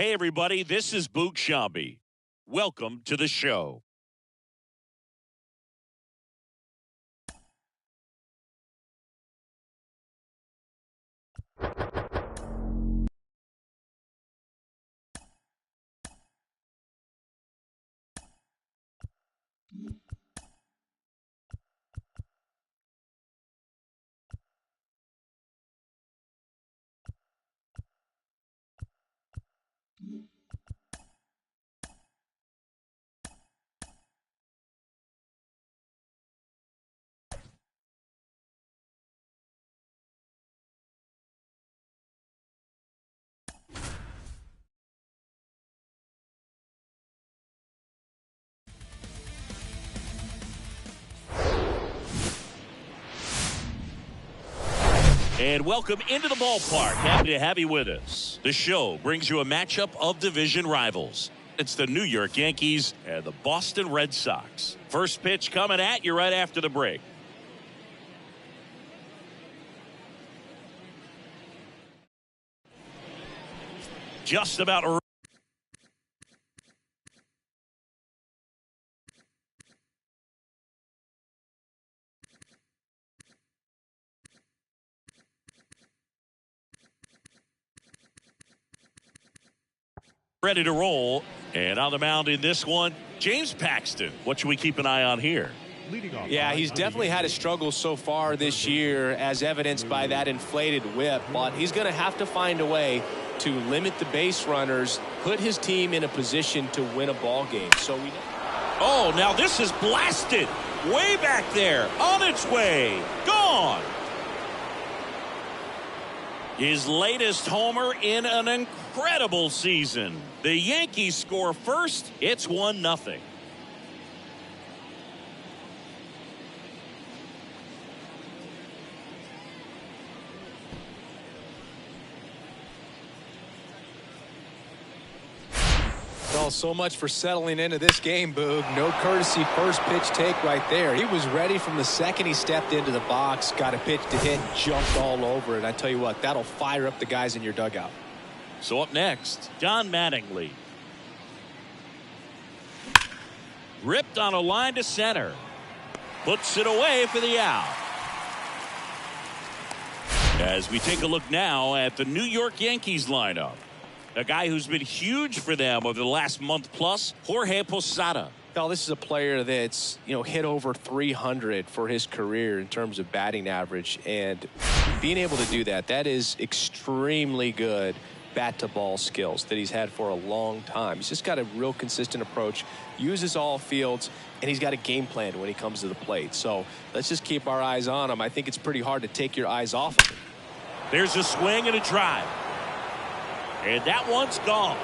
Hey, everybody, this is Boog Shambi. Welcome to the show. And welcome into the ballpark. Happy to have you with us. The show brings you a matchup of division rivals. It's the New York Yankees and the Boston Red Sox. First pitch coming at you right after the break. Just about ready to roll. And on the mound in this one, James Paxton. What should we keep an eye on here? Yeah, he's definitely had a struggle so far this year, as evidenced by that inflated whip. But he's going to have to find a way to limit the base runners, put his team in a position to win a ball game. Oh, now this is blasted way back there, on its way, gone. His latest homer in an incredible season. The Yankees score first. It's 1-0. Well, so much for settling into this game, Boog. No courtesy first pitch take right there. He was ready from the second he stepped into the box, got a pitch to hit, jumped all over it. I tell you what, that'll fire up the guys in your dugout. So up next, Don Mattingly. Ripped on a line to center. Puts it away for the out. As we take a look now at the New York Yankees lineup. A guy who's been huge for them over the last month plus, Jorge Posada. Well, this is a player that's, hit over 300 for his career in terms of batting average. And being able to do that, that is extremely good bat-to-ball skills that he's had for a long time. He's just got a real consistent approach, uses all fields, and he's got a game plan when he comes to the plate. So let's just keep our eyes on him. I think it's pretty hard to take your eyes off of him. There's a swing and a drive. And that one's gone.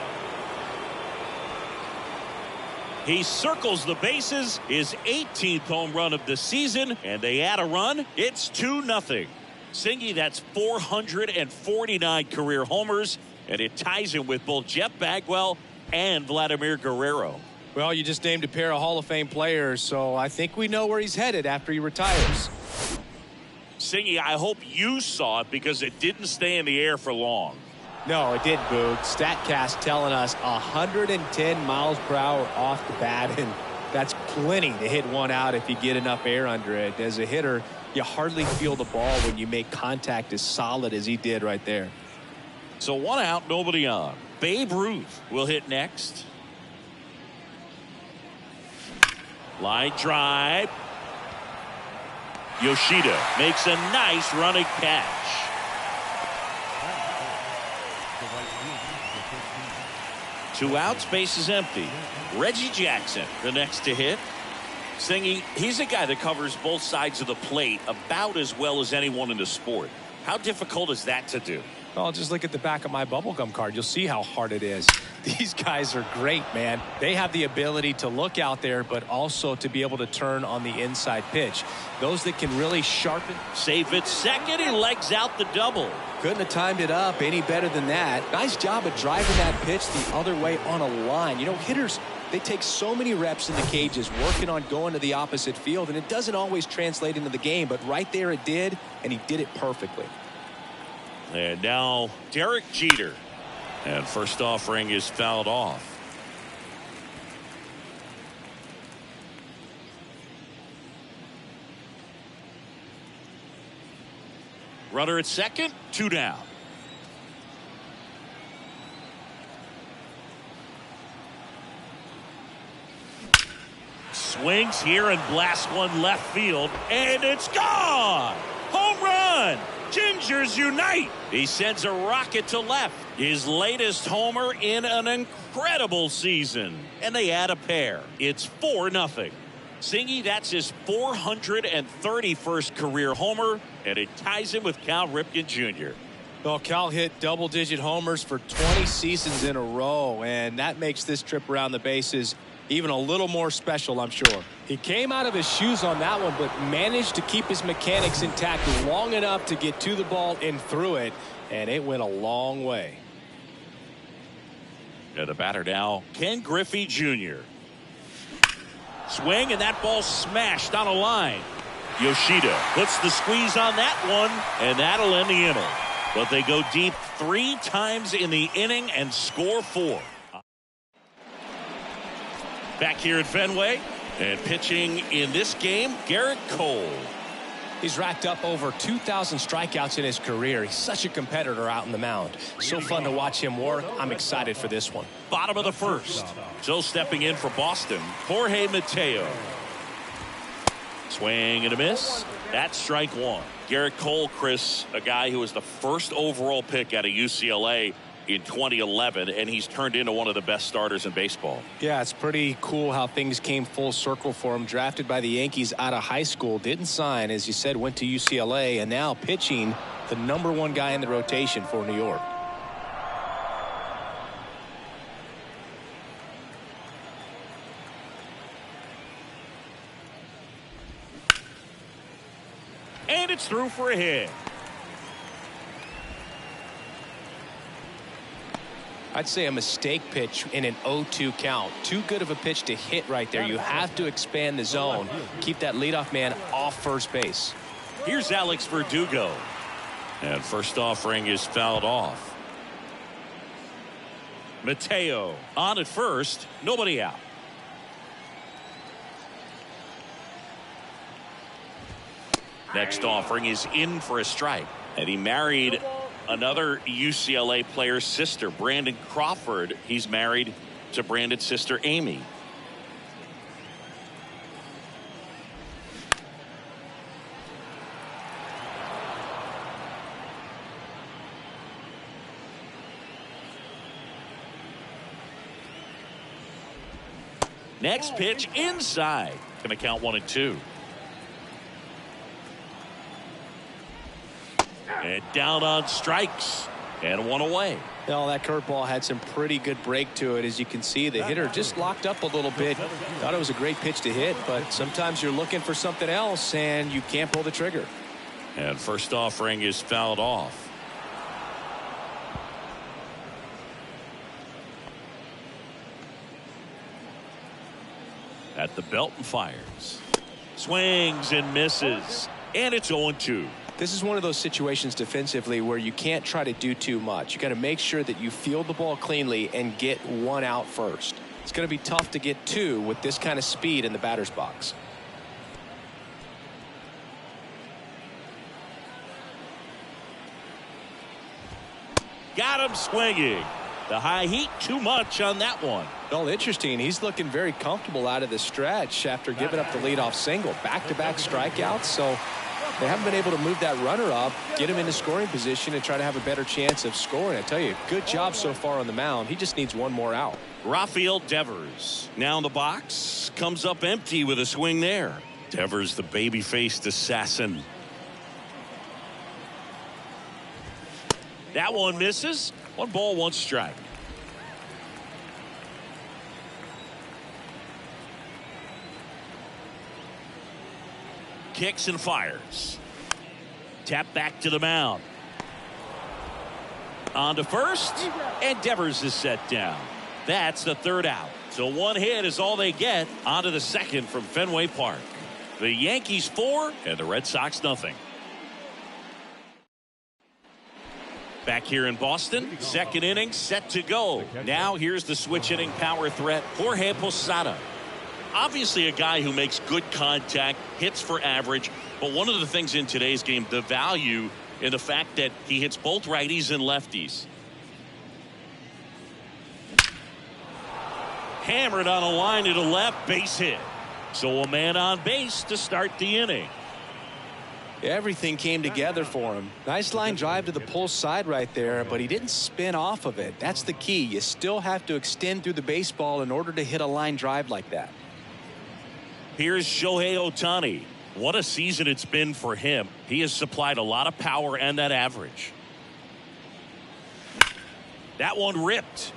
He circles the bases, his 18th home run of the season, and they add a run. It's 2-0. Singy, that's 449 career homers, and it ties him with both Jeff Bagwell and Vladimir Guerrero. Well, you just named a pair of Hall of Fame players, so I think we know where he's headed after he retires. Singy, I hope you saw it because it didn't stay in the air for long. No, it didn't, Boog. StatCast telling us 110 miles per hour off the bat, and that's plenty to hit one out if you get enough air under it. As a hitter, you hardly feel the ball when you make contact as solid as he did right there. So 1 out, nobody on. Babe Ruth will hit next. Line drive. Yoshida makes a nice running catch. Two outs, base is empty. Reggie Jackson, the next to hit. Singy, he's a guy that covers both sides of the plate about as well as anyone in the sport. How difficult is that to do? Well, just look at the back of my bubblegum card. You'll see how hard it is. These guys are great, man. They have the ability to look out there, but also to be able to turn on the inside pitch. Those that can really sharpen. Safe at second. He legs out the double. Couldn't have timed it up any better than that. Nice job of driving that pitch the other way on a line. Hitters, they take so many reps in the cages working on going to the opposite field, and it doesn't always translate into the game, but right there it did, and he did it perfectly. And now Derek Jeter. And first offering is fouled off. Runner at second, 2 down. Swings here and blasts one left field, and it's gone! Home run! Gingers unite! He sends a rocket to left. His latest homer in an incredible season. And they add a pair. It's 4-0. Singy, that's his 431st career homer, and it ties him with Cal Ripken Jr. Well, Cal hit double-digit homers for 20 seasons in a row, and that makes this trip around the bases even a little more special, I'm sure. He came out of his shoes on that one, but managed to keep his mechanics intact long enough to get to the ball and through it, and it went a long way. And the batter now, Ken Griffey Jr. Swing, and that ball smashed on a line. Yoshida puts the squeeze on that one, and that'll end the inning. But they go deep 3 times in the inning and score 4. Back here at Fenway, and pitching in this game, Garrett Cole. He's racked up over 2,000 strikeouts in his career. He's such a competitor out in the mound. So fun to watch him work. I'm excited for this one. Bottom of the first. So stepping in for Boston, Jorge Mateo. Swing and a miss. That's strike 1. Garrett Cole, Chris, a guy who was the first overall pick out of UCLA in 2011, and he's turned into one of the best starters in baseball. Yeah, it's pretty cool how things came full circle for him. Drafted by the Yankees out of high school, didn't sign, as you said, went to UCLA, and now pitching the #1 guy in the rotation for New York. And it's through for a hit. I'd say a mistake pitch in an 0-2 count. Too good of a pitch to hit right there. You have to expand the zone. Keep that leadoff man off first base. Here's Alex Verdugo. And first offering is fouled off. Mateo on at first. Nobody out. Next offering is in for a strike. And he married another UCLA player's sister, Brandon Crawford. He's married to Brandon's sister, Amy. Next pitch inside. Going to count 1-2. And down on strikes, and 1 away. Well, that curveball had some pretty good break to it. As you can see, the hitter just locked up a little bit. Thought it was a great pitch to hit, but sometimes you're looking for something else and you can't pull the trigger. And first offering is fouled off. At the belt and fires. Swings and misses, and it's 0-2. This is one of those situations defensively where you can't try to do too much. You got to make sure that you field the ball cleanly and get 1 out first. It's going to be tough to get 2 with this kind of speed in the batter's box. Got him swinging. The high heat, too much on that one. Well, interesting. He's looking very comfortable out of the stretch after giving up the leadoff single. Back-to-back strikeouts, so they haven't been able to move that runner up, get him into scoring position, and try to have a better chance of scoring. I tell you, good job so far on the mound. He just needs 1 more out. Rafael Devers now in the box, comes up empty with a swing there. Devers, the baby-faced assassin. That one misses. 1 ball, 1 strike. Kicks and fires. Tap back to the mound. On to first, and Devers is set down. That's the 3rd out. So 1 hit is all they get. On to the 2nd from Fenway Park. The Yankees 4 and the Red Sox nothing. Back here in Boston, second inning set to go. Now here's the switch inning power threat, Jorge Posada. Obviously a guy who makes good contact, hits for average, but one of the things in today's game, the value in the fact that he hits both righties and lefties. Hammered on a line to the left, base hit. So a man on base to start the inning. Everything came together for him. Nice line drive to the pull side right there, but he didn't spin off of it. That's the key. You still have to extend through the baseball in order to hit a line drive like that. Here's Shohei Ohtani. What a season it's been for him. He has supplied a lot of power and that average. That one ripped.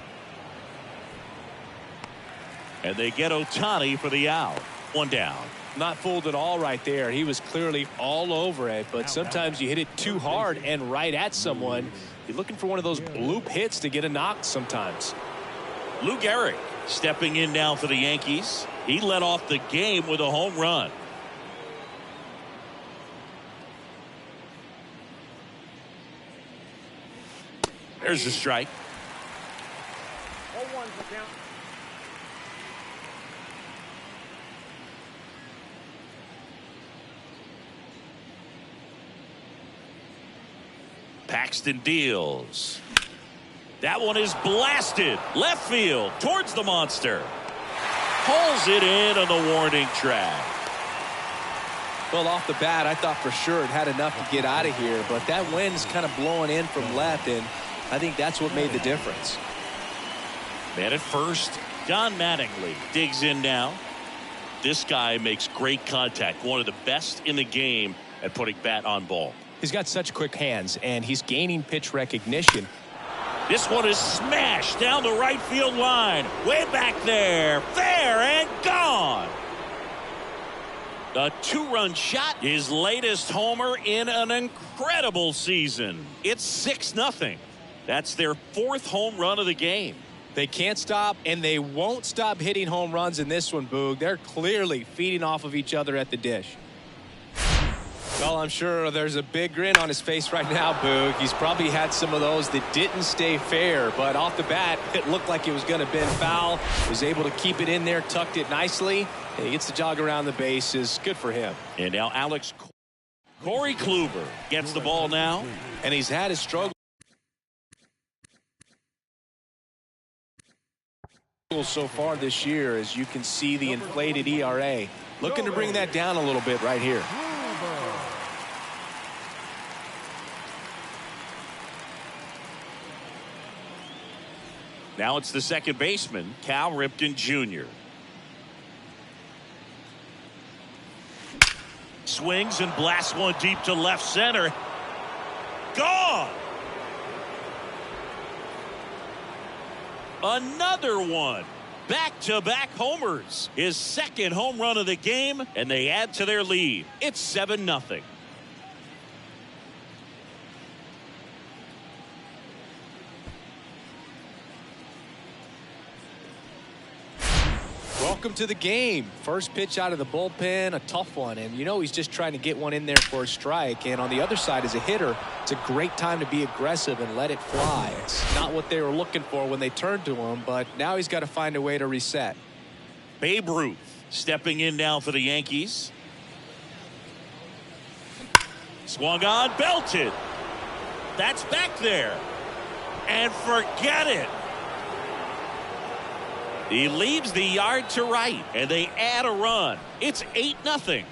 And they get Ohtani for the out. One down. Not fooled at all right there. He was clearly all over it, but sometimes you hit it too hard and right at someone. You're looking for one of those bloop hits to get a knock sometimes. Lou Gehrig stepping in now for the Yankees. He led off the game with a home run. There's the strike. 0-1's the count. Paxton deals. That one is blasted left field towards the monster. Pulls it in on the warning track. Well, off the bat, I thought for sure it had enough to get out of here, but that wind's kind of blowing in from left, and I think that's what made the difference. Man at first, Don Mattingly digs in now. This guy makes great contact, one of the best in the game at putting bat on ball. He's got such quick hands, and he's gaining pitch recognition. This one is smashed down the right field line. Way back there. Fair and gone. A two-run shot. His latest homer in an incredible season. It's 6-0. That's their fourth home run of the game. They can't stop, and they won't stop hitting home runs in this one, Boog. They're clearly feeding off of each other at the dish. Well, I'm sure there's a big grin on his face right now, Boog. He's probably had some of those that didn't stay fair, but off the bat, it looked like it was going to bend foul. Was able to keep it in there, tucked it nicely, and he gets to jog around the bases. Good for him. And now Corey Kluber gets the ball now, and he's had his struggle so far this year, as you can see the inflated ERA. Looking to bring that down a little bit right here. Now it's the second baseman, Cal Ripken Jr. Swings and blasts one deep to left center. Gone. Another one. Back-to-back homers. His second home run of the game, and they add to their lead. It's 7-0. Welcome to the game. First pitch out of the bullpen, a tough one, and you know he's just trying to get one in there for a strike. And on the other side, as a hitter, it's a great time to be aggressive and let it fly. It's not what they were looking for when they turned to him, but now he's got to find a way to reset. Babe Ruth stepping in now for the Yankees. Swung on, belted. That's back there. And forget it. He leaves the yard to right, and they add a run. It's 8-0.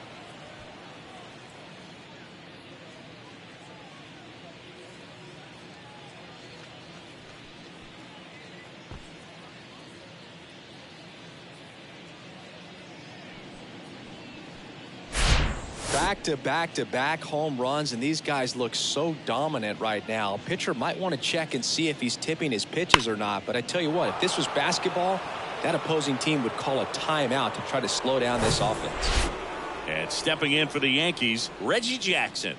Back-to-back-to-back home runs, and these guys look so dominant right now. Pitcher might want to check and see if he's tipping his pitches or not, but I tell you what, if this was basketball, that opposing team would call a timeout to try to slow down this offense. And stepping in for the Yankees, Reggie Jackson.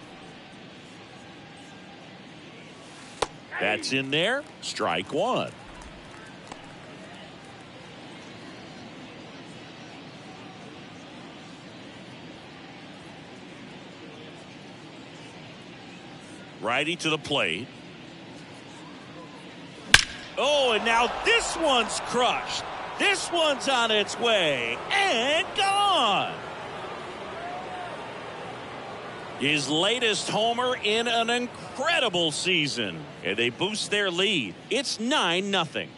That's in there. Strike one. Righty to the plate. Oh, and now this one's crushed. This one's on its way and gone. His latest homer in an incredible season. And they boost their lead. It's 9-0.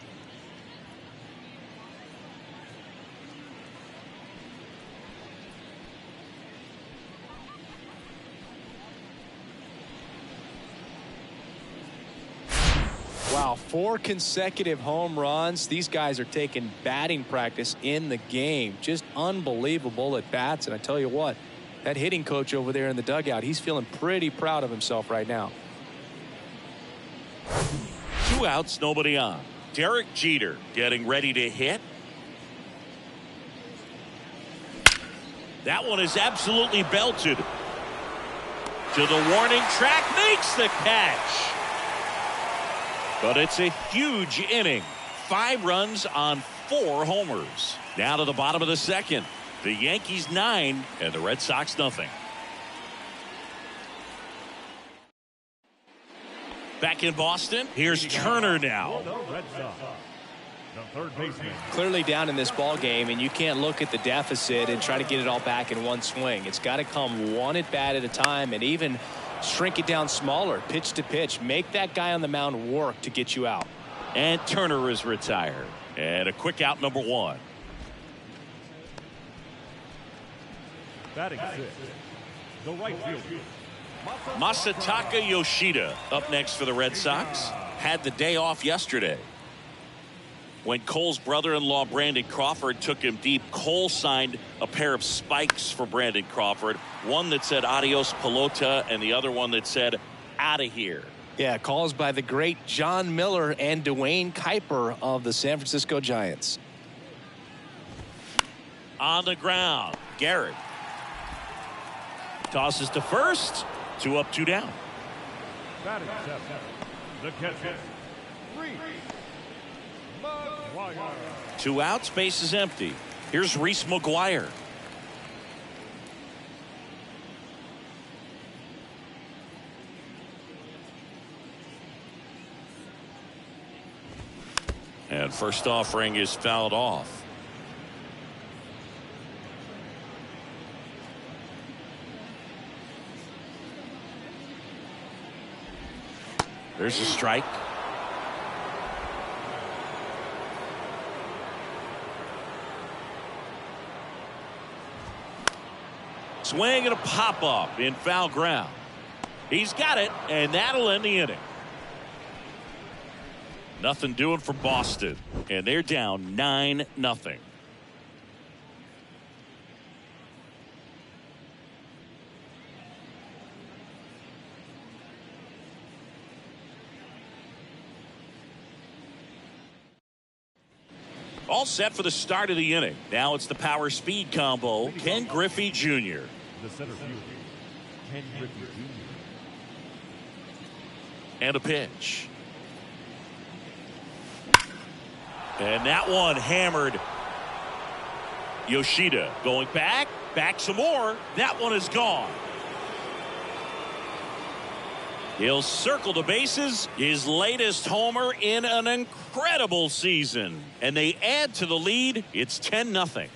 Wow, 4 consecutive home runs. These guys are taking batting practice in the game. Just unbelievable at bats. And I tell you what, that hitting coach over there in the dugout, he's feeling pretty proud of himself right now. 2 outs, nobody on. Derek Jeter getting ready to hit. That one is absolutely belted. To the warning track, makes the catch. But it's a huge inning. 5 runs on 4 homers. Now to the bottom of the second. The Yankees 9 and the Red Sox nothing. Back in Boston, here's Turner now. Clearly down in this ball game, and you can't look at the deficit and try to get it all back in one swing. It's got to come one at bat at a time, and even shrink it down smaller, pitch to pitch. Make that guy on the mound work to get you out. And Turner is retired. And a quick out, number 1. Batting 6, the right fielder, Masataka Yoshida up next for the Red Sox. Had the day off yesterday. When Cole's brother-in-law Brandon Crawford took him deep, Cole signed a pair of spikes for Brandon Crawford. One that said adios pelota and the other one that said out of here. Yeah, calls by the great John Miller and Dwayne Kuiper of the San Francisco Giants. On the ground, Garrett tosses to first. 2 up, 2 down. batting 7, the catcher, Reese McGuire. 2 outs, base is empty. Here's Reese McGuire. And first offering is fouled off. There's a strike. Swing and a pop up in foul ground. He's got it, and that'll end the inning. Nothing doing for Boston, and they're down 9-0. All set for the start of the inning. Now it's the power speed combo. Ken Griffey Jr. The center fielder, Ken Griffey Jr. And a pitch. And that one hammered. Yoshida going back some more. That one is gone. He'll circle the bases. His latest homer in an incredible season. And they add to the lead. It's 10-0.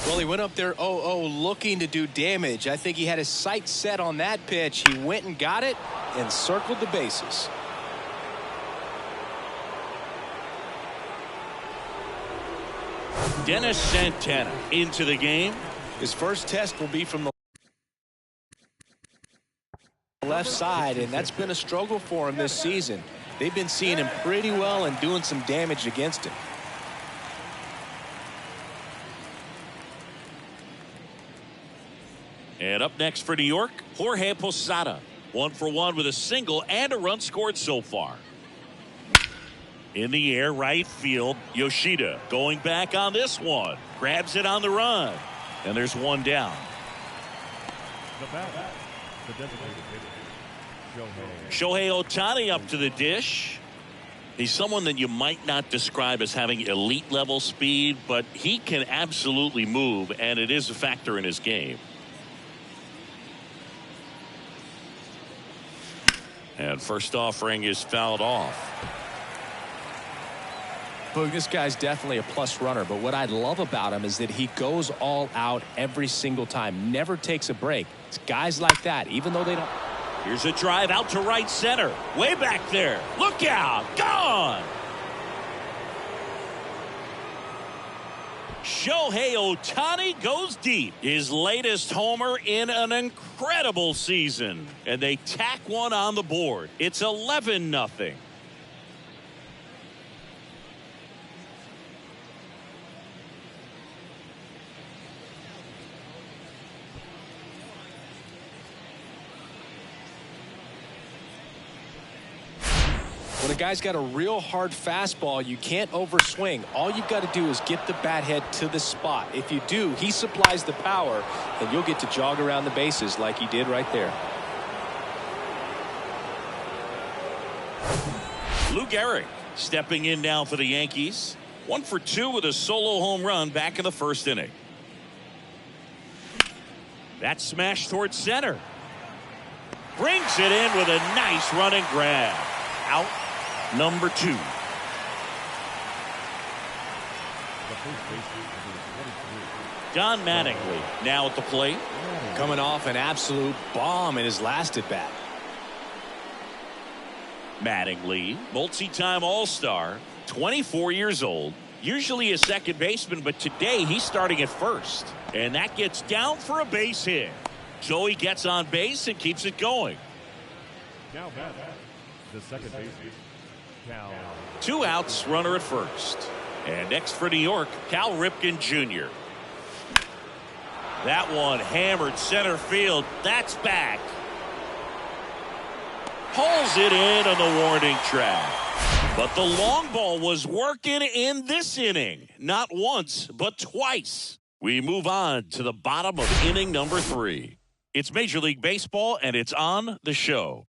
Well, he went up there 0-0 looking to do damage. I think he had his sights set on that pitch. He went and got it and circled the bases. Dennis Santana into the game. His first test will be from the left side, and that's been a struggle for him this season. They've been seeing him pretty well and doing some damage against him. And up next for New York, Jorge Posada. 1 for 1 with a single and a run scored so far. In the air, right field, Yoshida going back on this one. Grabs it on the run. And there's one down. The batter, the designated hitter, Shohei Ohtani up to the dish. He's someone that you might not describe as having elite level speed, but he can absolutely move, and it is a factor in his game. And first offering is fouled off. Boog, this guy's definitely a plus runner, but what I love about him is that he goes all out every single time, never takes a break. It's guys like that, even though they don't. Here's a drive out to right center. Way back there. Look out. Gone. Shohei Ohtani goes deep. His latest homer in an incredible season. And they tack one on the board. It's 11-0. When a guy's got a real hard fastball, you can't overswing. All you've got to do is get the bat head to the spot. If you do, he supplies the power, and you'll get to jog around the bases like he did right there. Lou Gehrig stepping in now for the Yankees. 1 for 2 with a solo home run back in the first inning. That smash towards center. Brings it in with a nice running grab. Out. Number 2. Don Mattingly now at the plate. Coming off an absolute bomb in his last at bat. Mattingly, multi-time All-Star, 24 years old, usually a second baseman, but today he's starting at first. And that gets down for a base hit. So he gets on base and keeps it going. Now back, the second baseman. 2 outs, runner at first. And next for New York, Cal Ripken Jr. That one hammered center field. That's back. Pulls it in on the warning track. But the long ball was working in this inning. Not once, but twice. We move on to the bottom of inning number 3. It's Major League Baseball, and it's on the show.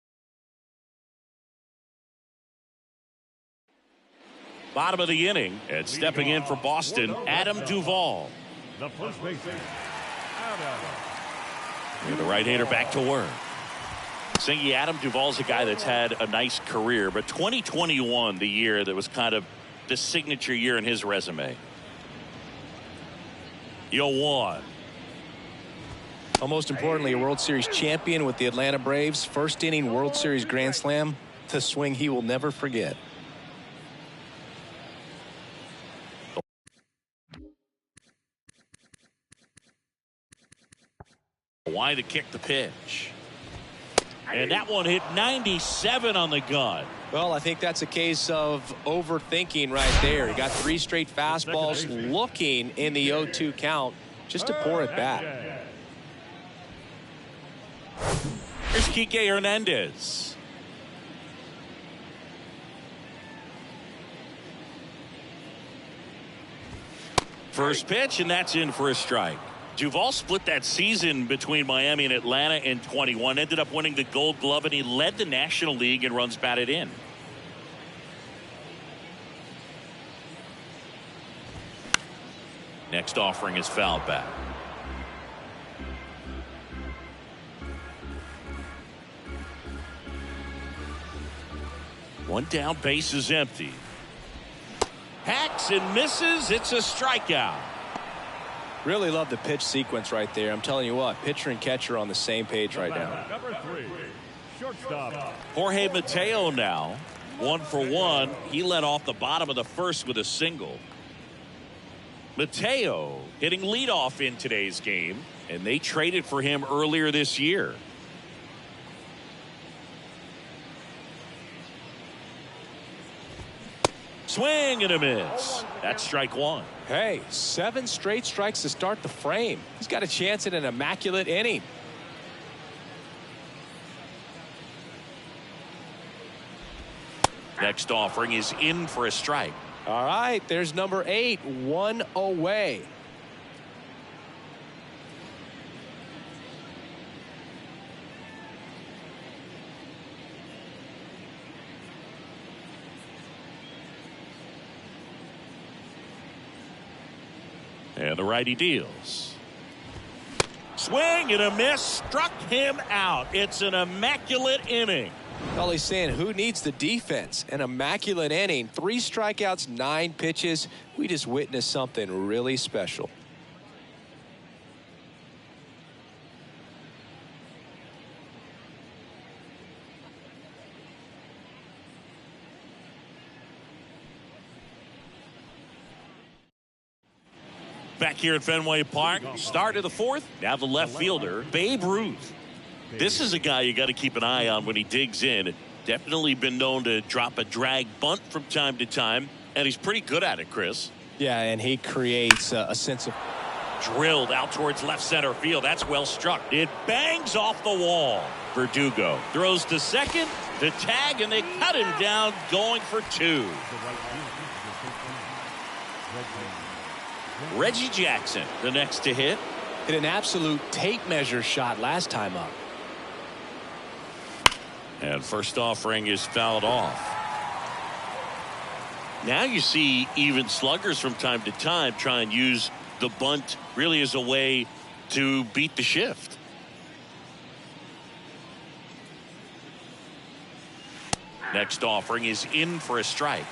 Bottom of the inning, and stepping in for Boston, Adam Duvall. The first baseman, Adam. And the right-hander back to work. Singy, Adam Duvall's a guy that's had a nice career, but 2021, the year that was kind of the signature year in his resume. 0-1. Well, most importantly, a World Series champion with the Atlanta Braves. First inning World Series Grand Slam. The swing he will never forget. Why to kick the pitch. And that one hit 97 on the gun. Well, I think that's a case of overthinking right there. He got 3 straight fastballs looking in the 0-2 count just to pour it back. Here's Kike Hernandez. First pitch, and that's in for a strike. Duvall split that season between Miami and Atlanta in 21, ended up winning the Gold Glove, and he led the National League in runs batted in. Next offering is fouled back. One down, base is empty. Hacks and misses. It's a strikeout. Really love the pitch sequence right there. I'm telling you what, pitcher and catcher on the same page right now. Number 3, shortstop. Jorge Mateo now, 1 for 1. He led off the bottom of the first with a single. Mateo hitting leadoff in today's game, and they traded for him earlier this year. Swing and a miss. That's strike 1. Hey, 7 straight strikes to start the frame. He's got a chance at an immaculate inning. Next offering is in for a strike. All right, there's number 8, 1 away. And the righty deals. Swing and a miss. Struck him out. It's an immaculate inning. All he's saying, who needs the defense? An immaculate inning. 3 strikeouts, 9 pitches. We just witnessed something really special. Back here at Fenway Park, start of the 4th. Now the left fielder, Babe Ruth. This is a guy you got to keep an eye on when he digs in. Definitely been known to drop a drag bunt from time to time, and he's pretty good at it, Chris. Yeah, and he creates a sense of... Drilled out towards left center field. That's well struck. It bangs off the wall. Verdugo throws to second, the tag, and they cut him down going for 2. Reggie Jackson, the next to hit. Hit an absolute tape measure shot last time up. And first offering is fouled off. Now you see even sluggers from time to time try and use the bunt really as a way to beat the shift. Next offering is in for a strike.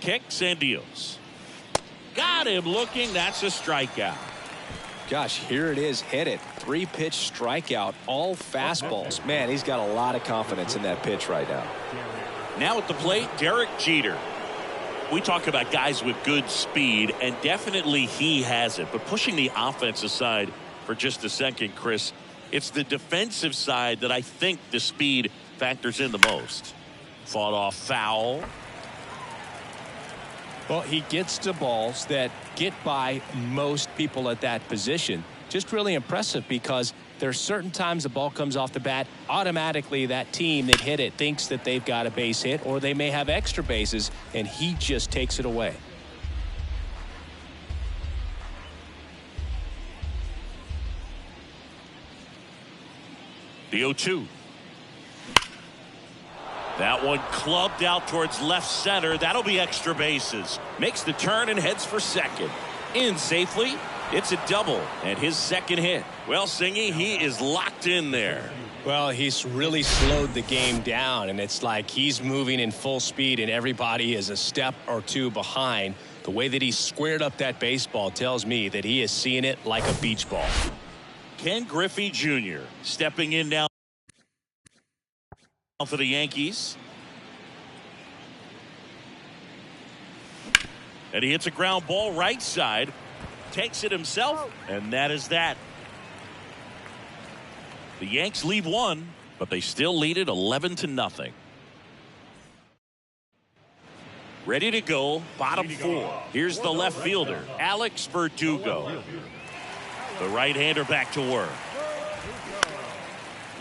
Kicks and deals. Got him looking. That's a strikeout. Gosh, here it is. Hit it. 3-pitch strikeout. All fastballs. Man, he's got a lot of confidence in that pitch right now. Now at the plate, Derek Jeter. We talk about guys with good speed, and definitely he has it. But pushing the offense aside for just a second, Chris, it's the defensive side that I think the speed factors in the most. Fought off foul. Well, he gets to balls that get by most people at that position. Just really impressive because there's certain times the ball comes off the bat, automatically that team that hit it thinks that they've got a base hit or they may have extra bases, and he just takes it away. The 0-2. That one clubbed out towards left center. That'll be extra bases. Makes the turn and heads for second. In safely. It's a double and his second hit. Well, Singy, he is locked in there. Well, he's really slowed the game down, and it's like he's moving in full speed and everybody is a step or two behind. The way that he squared up that baseball tells me that he is seeing it like a beach ball. Ken Griffey Jr. stepping in now for the Yankees. And he hits a ground ball right side. Takes it himself, and that is that. The Yanks leave one, but they still lead it 11-0. Ready to go, bottom 4. Here's the left fielder, Alex Verdugo. The right-hander back to work.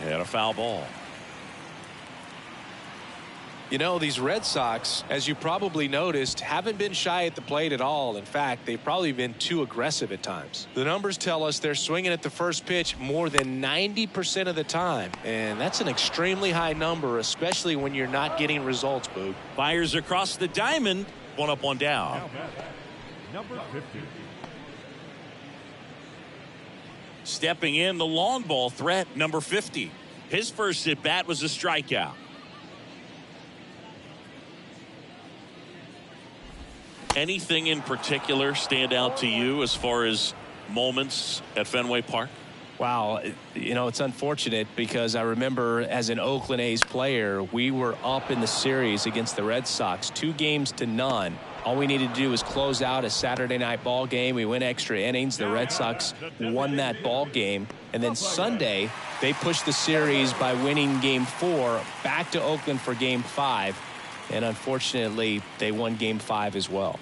And a foul ball. You know, these Red Sox, as you probably noticed, haven't been shy at the plate at all. In fact, they've probably been too aggressive at times. The numbers tell us they're swinging at the first pitch more than 90% of the time. And that's an extremely high number, especially when you're not getting results, Boog. Fires across the diamond. One up, one down. Number 50. Stepping in, the long ball threat, number 50. His first at bat was a strikeout. Anything in particular stand out to you as far as moments at Fenway Park? Wow, you know, it's unfortunate because I remember as an Oakland A's player, we were up in the series against the Red Sox, 2-0. All we needed to do was close out a Saturday night ball game. We went extra innings. The Red Sox won that ball game. And then Sunday, they pushed the series by winning Game 4 back to Oakland for Game 5. And unfortunately, they won Game 5 as well.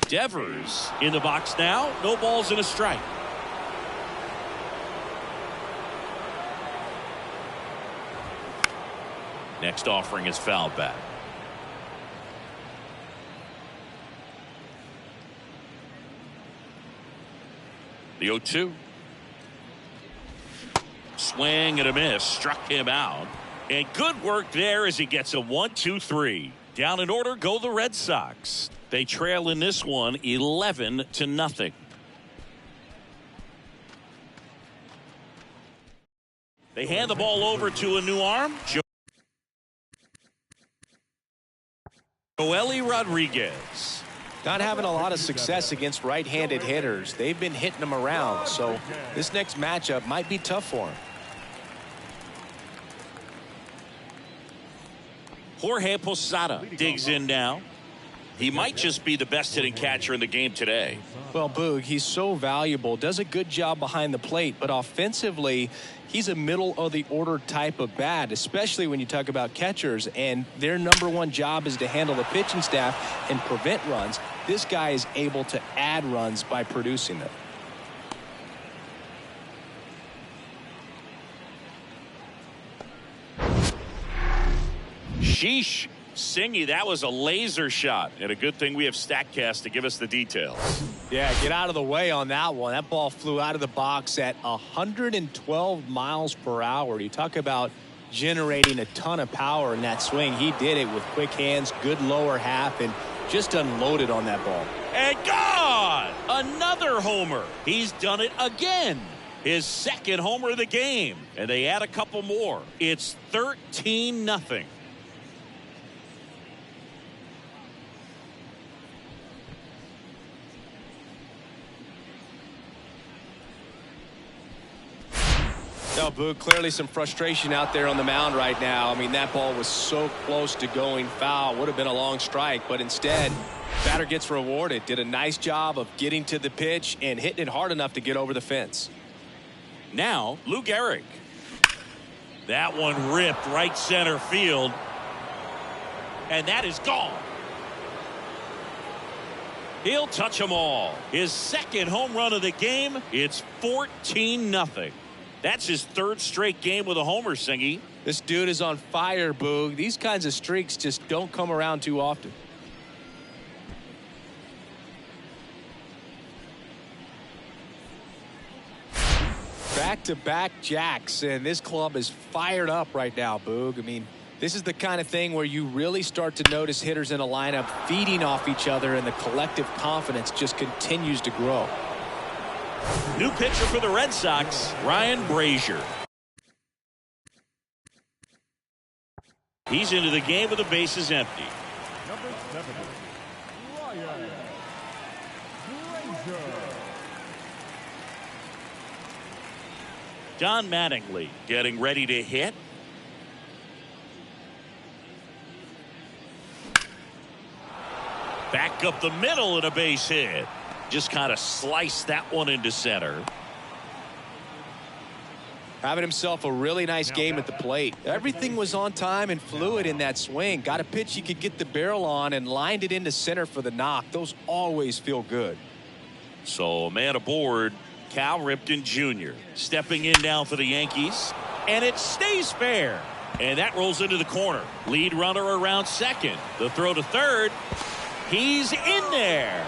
Devers in the box now. No balls and a strike. Next offering is fouled back. The 0-2. Swing and a miss. Struck him out. And good work there as he gets a 1-2-3. Down in order go the Red Sox. They trail in this one 11-0. They hand the ball over to a new arm. Joely Rodriguez. Not having a lot of success against right-handed hitters. They've been hitting them around, so this next matchup might be tough for him. Jorge Posada digs in now. He might just be the best hitting catcher in the game today. Well, Boog, he's so valuable, does a good job behind the plate, but offensively, he's a middle-of-the-order type of bat, especially when you talk about catchers, and their #1 job is to handle the pitching staff and prevent runs. This guy is able to add runs by producing them. Sheesh. Singy, that was a laser shot, and a good thing we have StatCast to give us the details. Yeah, get out of the way on that one. That ball flew out of the box at 112 miles per hour. You talk about generating a ton of power in that swing. He did it with quick hands, good lower half, and just unloaded on that ball. And gone! Another homer. He's done it again. His second homer of the game, and they add a couple more. It's 13-0. No, Boog, clearly some frustration out there on the mound right now. I mean, that ball was so close to going foul. Would have been a long strike, but instead, batter gets rewarded. Did a nice job of getting to the pitch and hitting it hard enough to get over the fence. Now, Lou Gehrig. That one ripped right center field. And that is gone. He'll touch them all. His second home run of the game. It's 14-0. That's his third straight game with a homer, Singy. This dude is on fire, Boog. These kinds of streaks just don't come around too often. Back-to-back jacks, and this club is fired up right now, Boog. I mean, this is the kind of thing where you really start to notice hitters in a lineup feeding off each other, and the collective confidence just continues to grow. New pitcher for the Red Sox, Ryan Brazier. He's into the game with the bases empty. Number 7, Ryan Brazier. Don Mattingly getting ready to hit. Back up the middle and a base hit. Just kind of sliced that one into center. Having himself a really nice game at the plate. Everything was on time and fluid in that swing. Got a pitch he could get the barrel on and lined it into center for the knock. Those always feel good. So a man aboard, Cal Ripken Jr. stepping in now for the Yankees. And it stays fair. And that rolls into the corner. Lead runner around second. The throw to third. He's in there.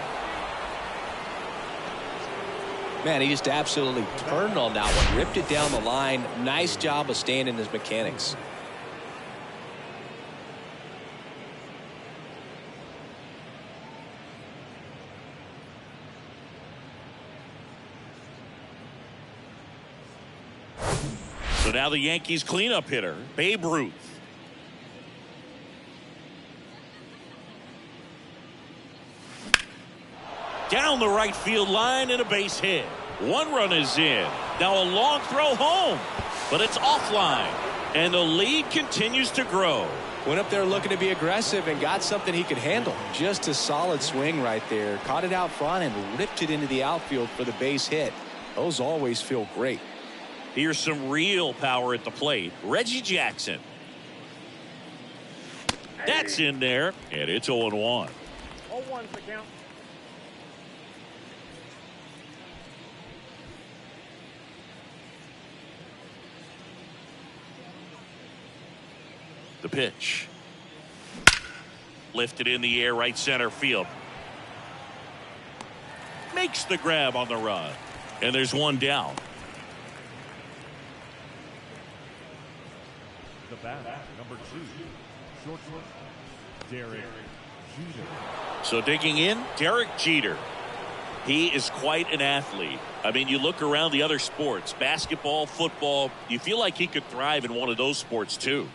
Man, he just absolutely turned on that one. Ripped it down the line. Nice job of staying in his mechanics. So now the Yankees cleanup hitter, Babe Ruth. Down the right field line and a base hit. One run is in. Now a long throw home, but it's offline. And the lead continues to grow. Went up there looking to be aggressive and got something he could handle. Just a solid swing right there. Caught it out front and ripped it into the outfield for the base hit. Those always feel great. Here's some real power at the plate. Reggie Jackson. That's in there, and it's 0-1. 0-1's the count. The pitch. Lifted in the air, right center field. Makes the grab on the run. And there's one down. bat, number 2, shortstop, Derek Jeter. So digging in, Derek Jeter. He is quite an athlete. I mean, you look around the other sports, basketball, football, you feel like he could thrive in one of those sports too.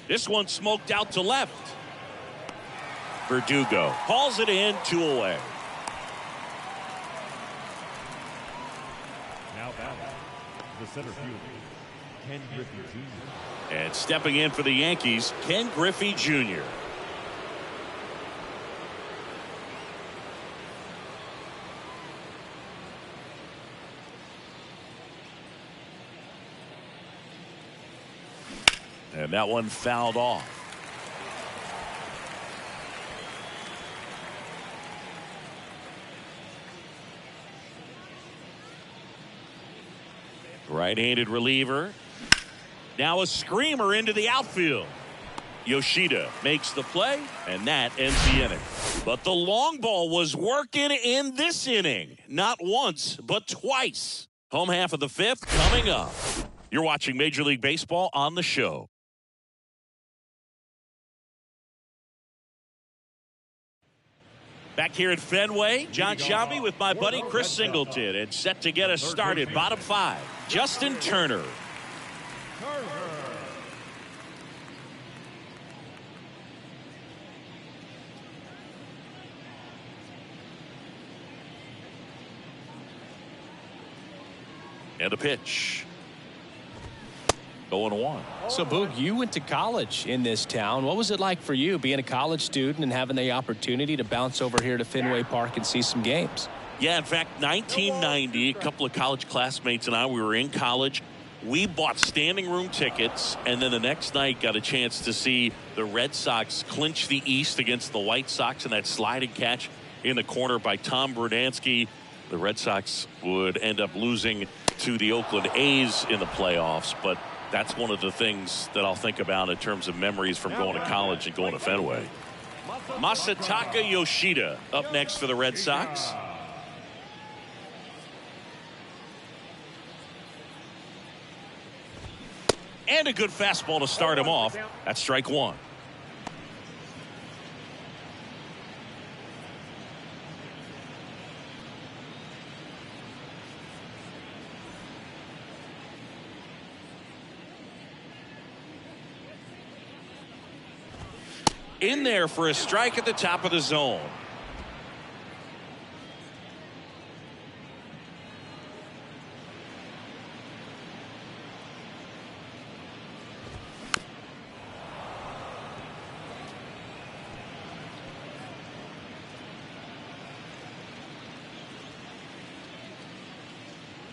This one smoked out to left. Verdugo hauls it in, 2 away. Now batting, the center fielder, Ken Griffey Jr. And stepping in for the Yankees, Ken Griffey Jr. And that one fouled off. Right-handed reliever. Now a screamer into the outfield. Yoshida makes the play, and that ends the inning. But the long ball was working in this inning. Not once, but twice. Home half of the 5th coming up. You're watching Major League Baseball on the show. Back here at Fenway, John Shambi with my buddy Chris Singleton, and set to get us started. Bottom 5, Justin Turner. And a pitch. 0-1. So, Boog, you went to college in this town. What was it like for you being a college student and having the opportunity to bounce over here to Fenway Park and see some games? Yeah, in fact, 1990, a couple of college classmates and I, we were in college. We bought standing room tickets, and then the next night got a chance to see the Red Sox clinch the East against the White Sox in that sliding catch in the corner by Tom Brudansky. The Red Sox would end up losing to the Oakland A's in the playoffs, but that's one of the things that I'll think about in terms of memories from going to college and going to Fenway. Masataka Yoshida up next for the Red Sox. And a good fastball to start him off. That's strike 1. In there for a strike at the top of the zone.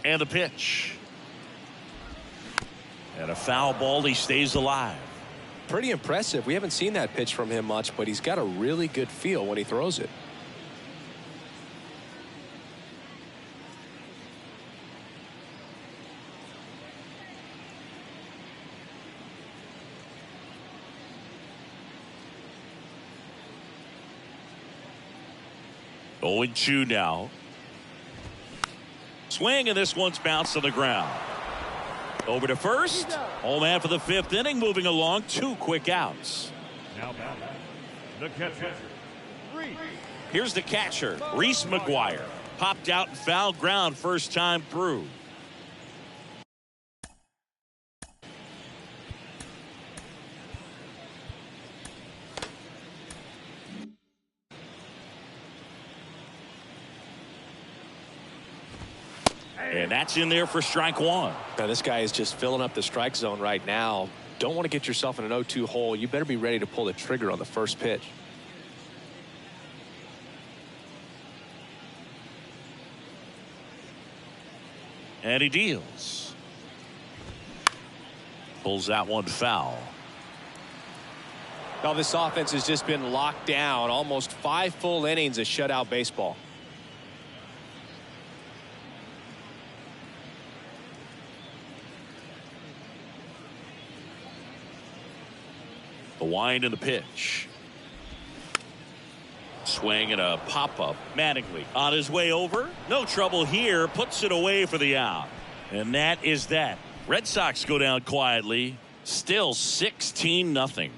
And a pitch. And a foul ball. He stays alive. Pretty impressive. We haven't seen that pitch from him much, but he's got a really good feel when he throws it. Oh, 0-2 now. Swing, and this one's bounced to the ground. Over to first. Home half of the 5th inning, moving along. 2 quick outs. Now batting, the catcher, Reese. Here's the catcher, Reese McGuire. Popped out and foul ground first time through. And that's in there for strike 1. Now, this guy is just filling up the strike zone right now. Don't want to get yourself in an 0-2 hole. You better be ready to pull the trigger on the first pitch. And he deals. Pulls that one foul. Now, this offense has just been locked down. Almost 5 full innings of shutout baseball. The wind and the pitch. swing and a pop-up. Mattingly on his way over. No trouble here. Puts it away for the out. And that is that. Red Sox go down quietly. Still 16-0.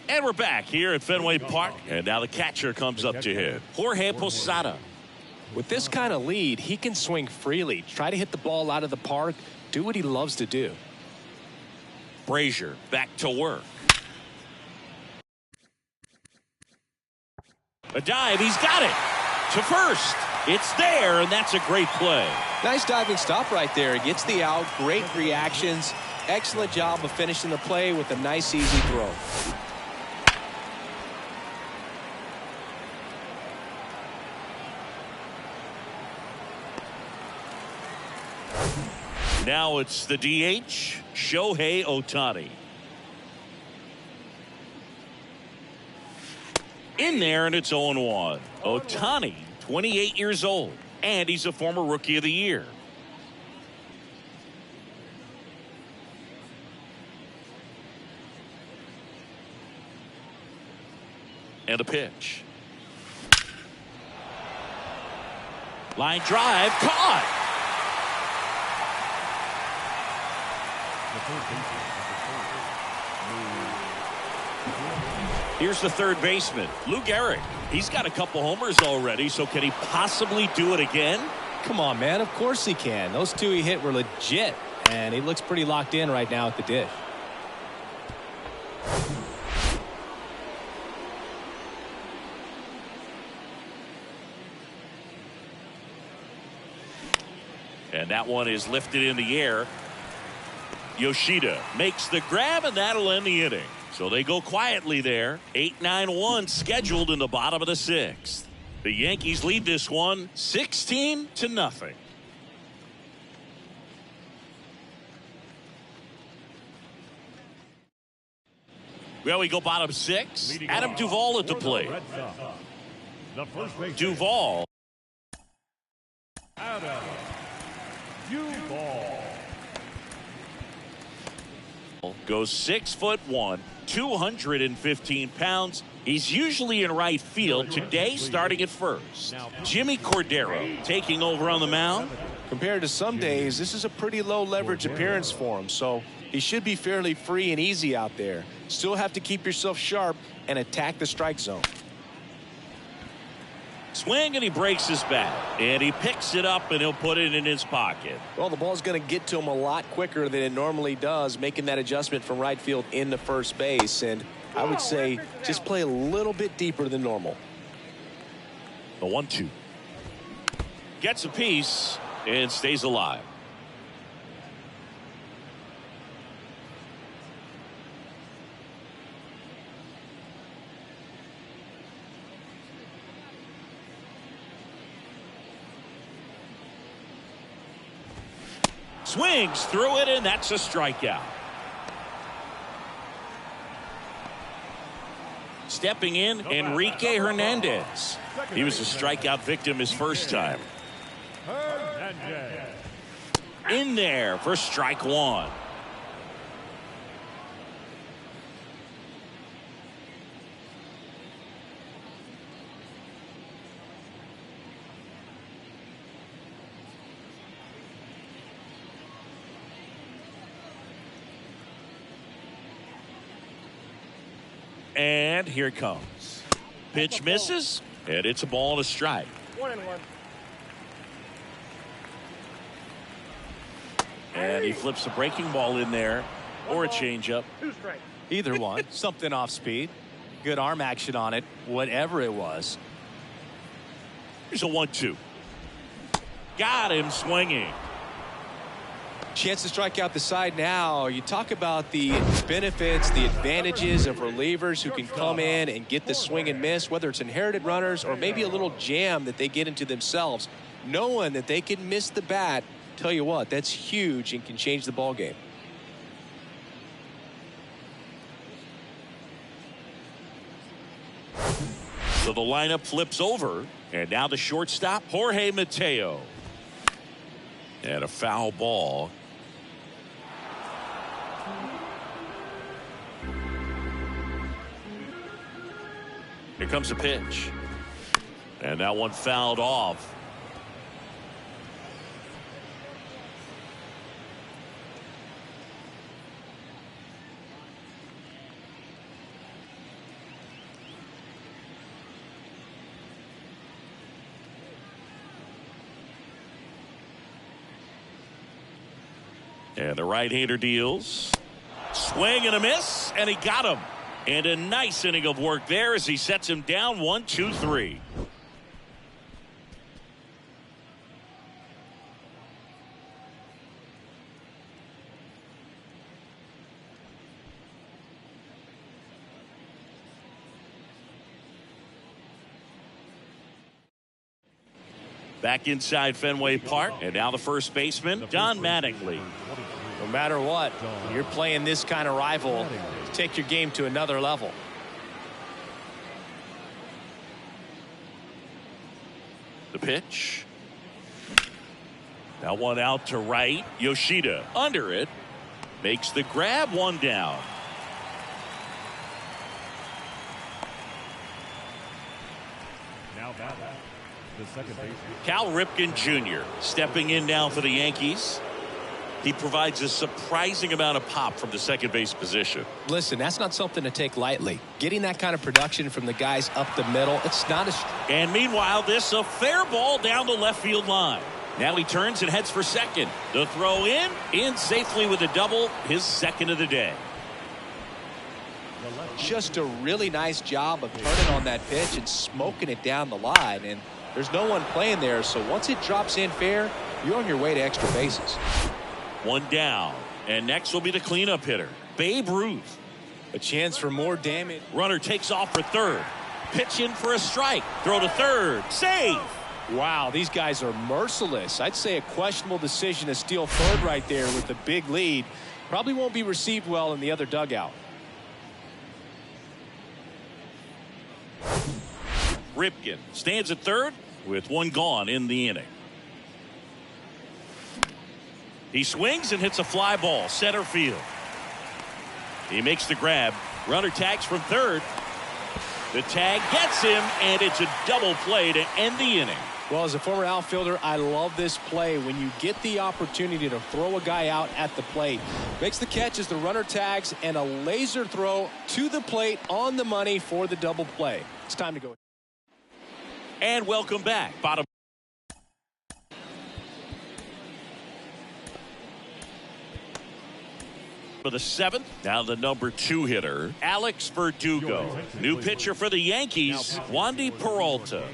And we're back here at Fenway Park. And now the catcher comes up to hit. Jorge Posada. With this kind of lead, he can swing freely, try to hit the ball out of the park, do what he loves to do. Brazier back to work. A dive, he's got it to first. It's there, and that's a great play. Nice diving stop right there. He gets the out, great reactions, excellent job of finishing the play with a nice easy throw. Now it's the DH, Shohei Ohtani. In there, and it's 0-1. Ohtani, 28 years old, and he's a former Rookie of the Year. And a pitch. Line drive, caught. Here's the third baseman, Lou Gehrig. He's got a couple homers already, so can he possibly do it again? Come on, man. Of course he can. Those two he hit were legit, and he looks pretty locked in right now at the dish. And that one is lifted in the air. Yoshida makes the grab, and that'll end the inning. So they go quietly there. 8-9-1 scheduled in the bottom of the sixth. The Yankees lead this one 16-0. Well, we go bottom six. Adam Duvall at the plate. Duvall. Adam Duvall. Goes 6'1", 215 pounds. He's usually in right field. Today, starting at first. Jimmy Cordero taking over on the mound. Compared to some days, this is a pretty low leverage appearance for him, so he should be fairly free and easy out there. Still have to keep yourself sharp and attack the strike zone. Swing, and he breaks his bat, and he picks it up, and he'll put it in his pocket. Well, the ball's going to get to him a lot quicker than it normally does, making that adjustment from right field into first base. And I would say just play a little bit deeper than normal. The 1-2. Gets a piece and stays alive. Swings through it, and that's a strikeout. Stepping in, Enrique Hernandez. He was a strikeout victim his first time. In there for strike one. And here it comes. Pitch misses, and it's a ball and a strike. 1-1. And he flips a breaking ball in there, or a changeup. 2 strikes. Either one. Something off speed. Good arm action on it. Whatever it was. Here's a 1-2. Got him swinging. Chance to strike out the side now. You talk about the benefits, the advantages of relievers who can come in and get the swing and miss, whether it's inherited runners or maybe a little jam that they get into themselves. Knowing that they can miss the bat, tell you what, that's huge and can change the ball game. So the lineup flips over, and now the shortstop, Jorge Mateo. And a foul ball. Here comes a pitch. And that one fouled off. And the right-hander deals. Swing and a miss, and he got him. And a nice inning of work there as he sets him down 1-2-3. Back inside Fenway Park, and now the first baseman, Don Mattingly. No matter what, when you're playing this kind of rival, take your game to another level. The pitch. Now one out to right. Yoshida under it. Makes the grab, one down. Now batting, the second baseman. Cal Ripken Jr. stepping in now for the Yankees. He provides a surprising amount of pop from the second base position. Listen, that's not something to take lightly. Getting that kind of production from the guys up the middle, it's not a... And meanwhile, this a fair ball down the left field line. Now he turns and heads for second. The throw in safely with a double, his second of the day. Just a really nice job of turning on that pitch and smoking it down the line. And there's no one playing there, so once it drops in fair, you're on your way to extra bases. One down, and next will be the cleanup hitter, Babe Ruth. A chance for more damage. Runner takes off for third. Pitch in for a strike. Throw to third. Save. Wow, these guys are merciless. I'd say a questionable decision to steal third right there with the big lead. Probably won't be received well in the other dugout. Ripken stands at third with one gone in the inning. He swings and hits a fly ball center field. He makes the grab. Runner tags from third. The tag gets him, and it's a double play to end the inning. Well, as a former outfielder, I love this play. When you get the opportunity to throw a guy out at the plate, makes the catch as the runner tags, and a laser throw to the plate on the money for the double play. It's time to go. And welcome back. Bottom. For the seventh, now the number 2 hitter, Alex Verdugo. New pitcher for the Yankees, Wandy Peralta.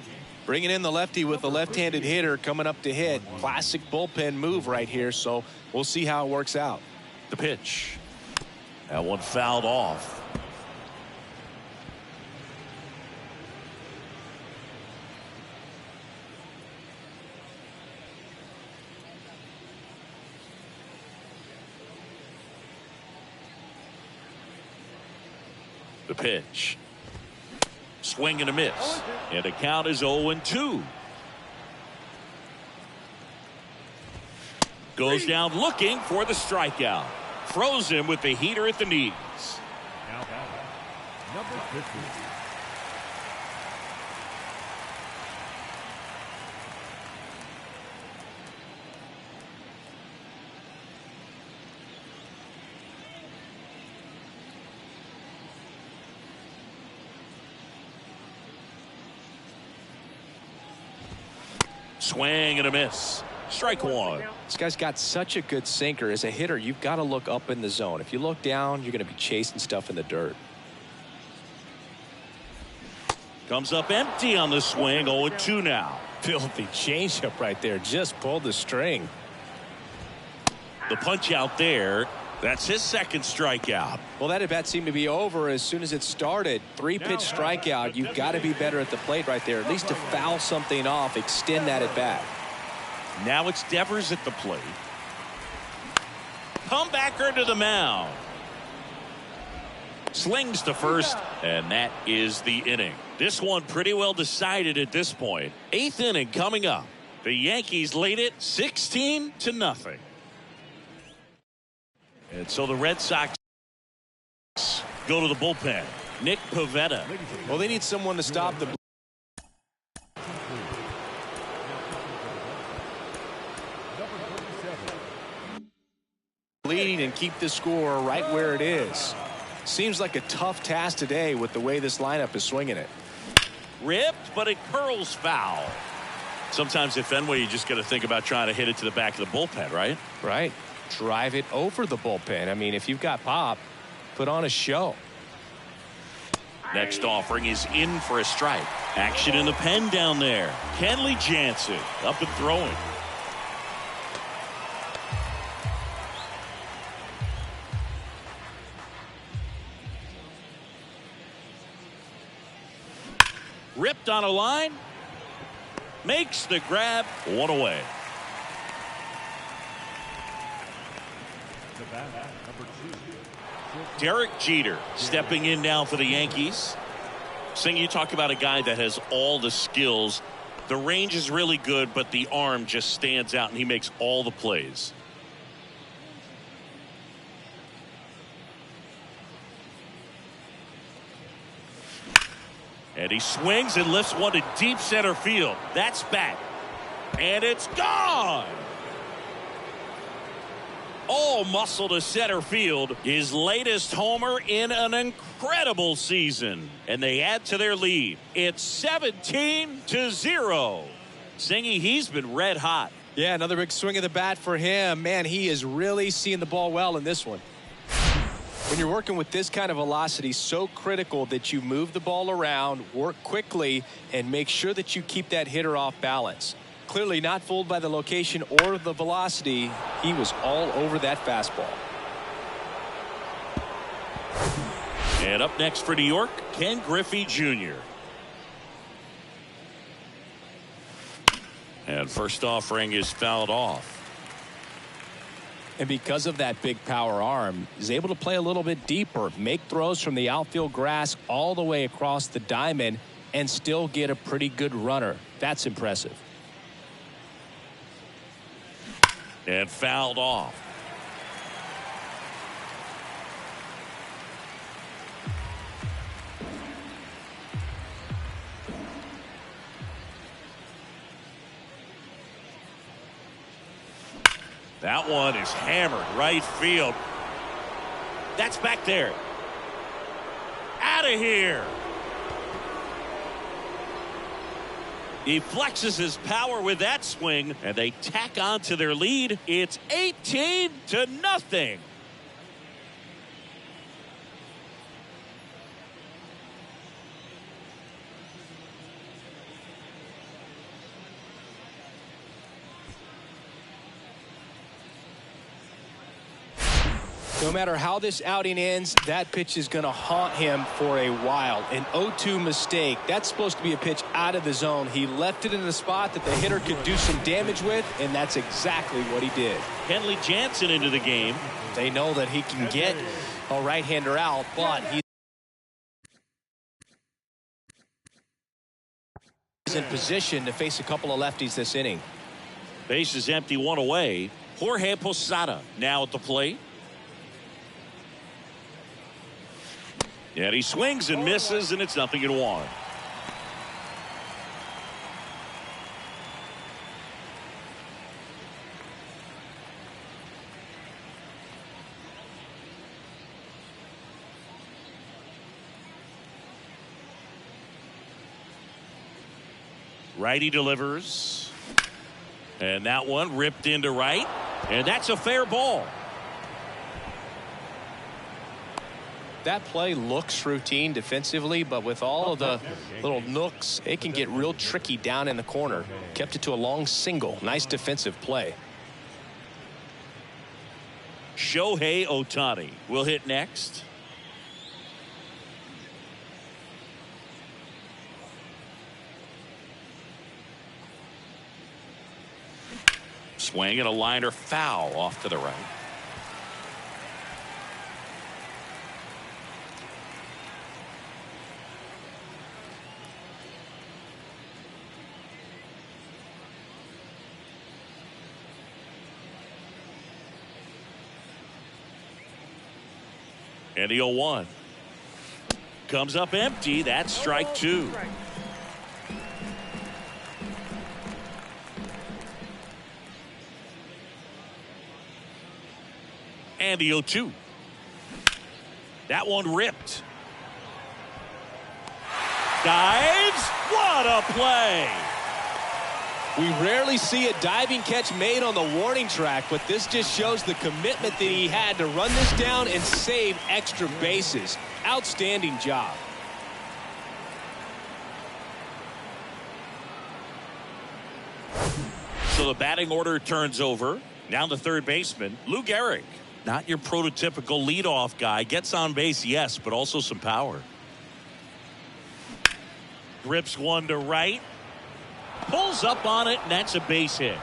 Bringing in the lefty with a left-handed hitter coming up to hit. Classic bullpen move right here, so we'll see how it works out. The pitch. That one fouled off. The pitch. Swing and a miss. And the count is 0-2. Goes down looking for the strikeout. Throws him with the heater at the knees. Now batting, number 50. Swing and a miss. Strike one. This guy's got such a good sinker. As a hitter, you've got to look up in the zone. If you look down, you're going to be chasing stuff in the dirt. Comes up empty on the swing. 0-2 now. Filthy changeup right there. Just pulled the string. The punch out there. That's his second strikeout. Well, that at bat seemed to be over as soon as it started. 3-pitch strikeout. You've got to be better at the plate right there. At least to foul something off, extend that at bat. Now it's Devers at the plate. Comebacker to the mound. Slings to first, and that is the inning. This one pretty well decided at this point. 8th inning coming up. The Yankees lead it 16-0. And so the Red Sox go to the bullpen. Nick Pivetta. Well, they need someone to stop the bleeding and keep the score right where it is. Seems like a tough task today with the way this lineup is swinging it. Ripped, but it curls foul. Sometimes at Fenway, you just got to think about trying to hit it to the back of the bullpen, right? Right. Drive it over the bullpen. I mean, if you've got pop, put on a show. Next offering is in for a strike. Action in the pen down there. Kenley Jansen up and throwing. Ripped on a line. Makes the grab. One away. Derek Jeter stepping in now for the Yankees. Sing, you talk about a guy that has all the skills. The range is really good, but the arm just stands out, and he makes all the plays. And he swings and lifts one to deep center field. That's back. And it's gone. All muscle to center field. His latest homer in an incredible season. And they add to their lead. It's 17-0. Singy, he's been red hot. Yeah, another big swing of the bat for him. Man, he is really seeing the ball well in this one. When you're working with this kind of velocity, so critical that you move the ball around, work quickly, and make sure that you keep that hitter off balance. Clearly not fooled by the location or the velocity. He was all over that fastball. And up next for New York, Ken Griffey Jr. And first offering is fouled off. And because of that big power arm, he's able to play a little bit deeper, make throws from the outfield grass all the way across the diamond, and still get a pretty good runner. That's impressive. And fouled off. That one is hammered right field. That's back there. Out of here. He flexes his power with that swing, and they tack on to their lead. It's 18-0. No matter how this outing ends, that pitch is going to haunt him for a while. An 0-2 mistake. That's supposed to be a pitch out of the zone. He left it in a spot that the hitter could do some damage with, and that's exactly what he did. Kenley Jansen into the game. They know that he can get a right-hander out, but he's in position to face a couple of lefties this inning. Base is empty, one away. Jorge Posada now at the plate. And he swings and misses, and it's 0-1. Righty delivers. And that one ripped into right. And that's a fair ball. That play looks routine defensively, but with all of the little nooks, it can get real tricky down in the corner. Kept it to a long single. Nice defensive play. Shohei Ohtani will hit next. Swing and a liner foul off to the right. And the 0-1. Comes up empty. That's strike two. And the 0-2. That one ripped. Dives. What a play. We rarely see a diving catch made on the warning track, but this just shows the commitment that he had to run this down and save extra bases. Outstanding job. So the batting order turns over. Now the third baseman, Lou Gehrig. Not your prototypical leadoff guy. Gets on base, yes, but also some power. Rips one to right. Pulls up on it, and that's a base hit.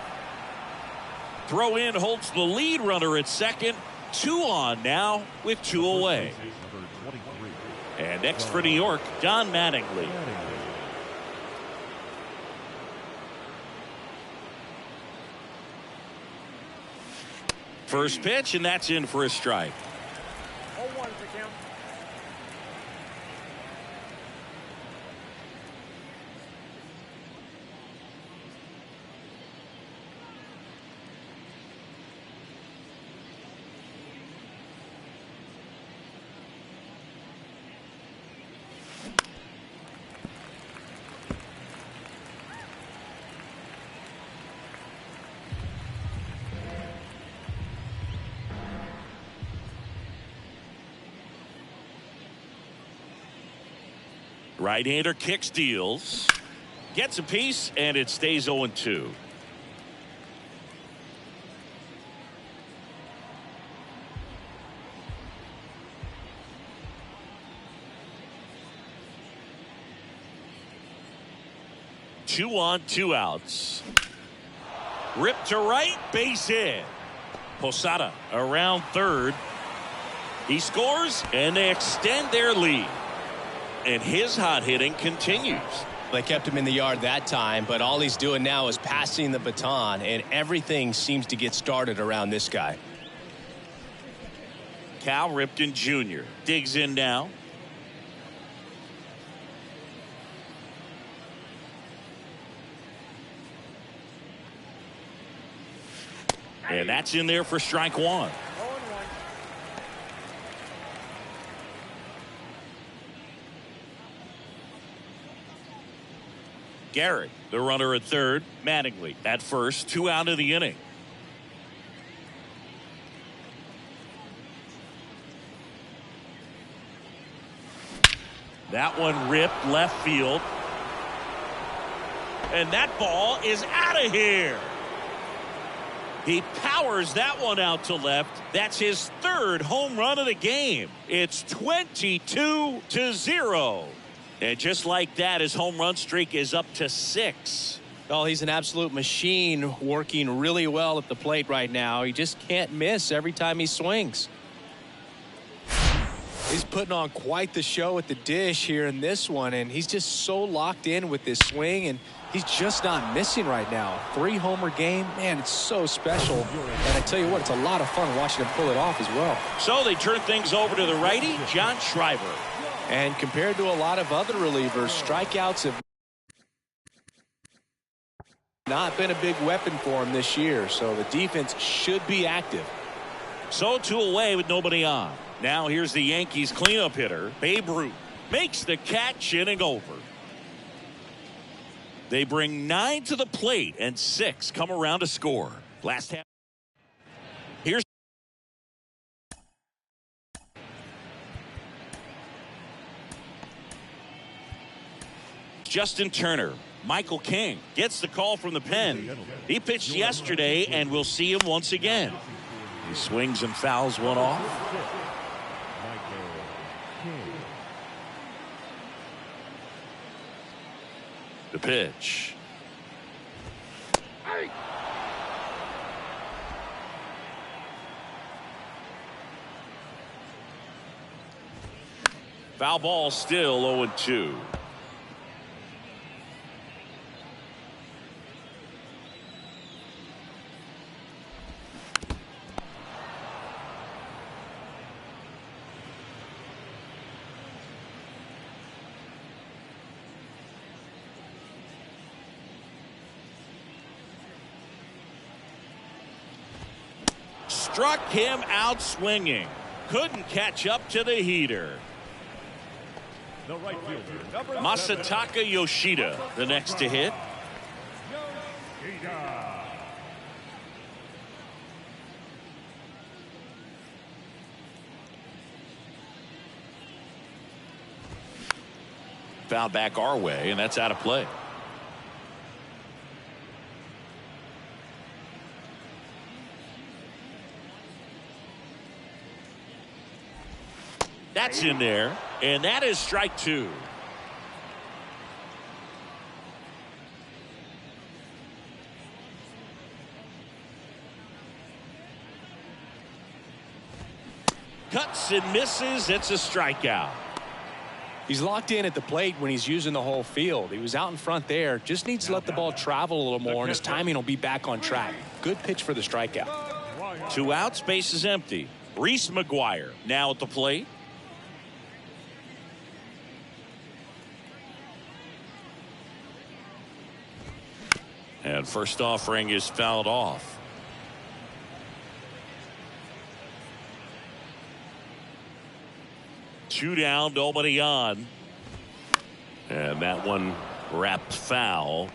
Throw in holds the lead runner at second. 2 on now with 2 away. And next for New York, Don Mattingly. First pitch, and that's in for a strike. 0-1 for count. Right-hander kick steals. Gets a piece, and it stays 0-2. Two on, 2 outs. Rip to right, base hit. Posada around third. He scores, and they extend their lead. And his hot hitting continues. They kept him in the yard that time, but all he's doing now is passing the baton, and everything seems to get started around this guy. Cal Ripken Jr. digs in now. And that's in there for strike 1. 0-1. Gehrig, the runner at third. Mattingly at first. 2 out of the inning. That one ripped left field. And that ball is out of here. He powers that one out to left. That's his 3rd home run of the game. It's 22-0. And just like that, his home run streak is up to 6. Oh, he's an absolute machine, working really well at the plate right now. He just can't miss every time he swings. He's putting on quite the show at the dish here in this one, and he's just so locked in with this swing, and he's just not missing right now. 3-homer game, man, it's so special. And I tell you what, it's a lot of fun watching him pull it off as well. So they turn things over to the righty, John Schreiber. And compared to a lot of other relievers, strikeouts have not been a big weapon for him this year. So the defense should be active. So 2 away with nobody on. Now here's the Yankees cleanup hitter, Babe Ruth. Makes the catch, inning over. They bring 9 to the plate, and 6 come around to score. Last half. Here's Justin Turner. Michael King gets the call from the pen. He pitched yesterday, and we'll see him once again. He swings and fouls one off. The pitch. Foul ball, still 0-2. struck him out swinging. Couldn't catch up to the heater. The right fielder, number Masataka Yoshida, the next to hit. Yoshida. Foul back our way, and that's out of play. That's in there, and that is strike two. Cuts and misses. It's a strikeout. He's locked in at the plate when he's using the whole field. He was out in front there. Just needs to let the ball travel a little more, and his timing will be back on track. Good pitch for the strikeout. 2 outs, base is empty. Reese McGuire now at the plate. And first offering is fouled off. Two down, nobody on. And that one wrapped foul.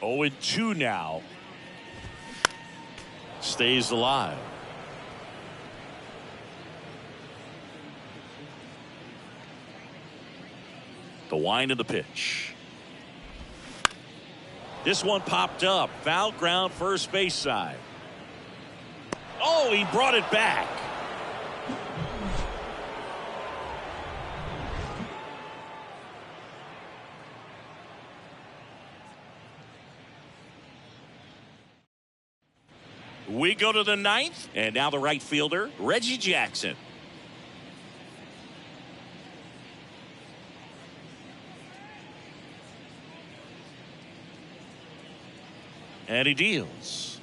Oh, and 2 now. Stays alive. The wind of the pitch. This one popped up. Foul ground, first base side. Oh, he brought it back. We go to the 9th, and now the right fielder, Reggie Jackson. And he deals.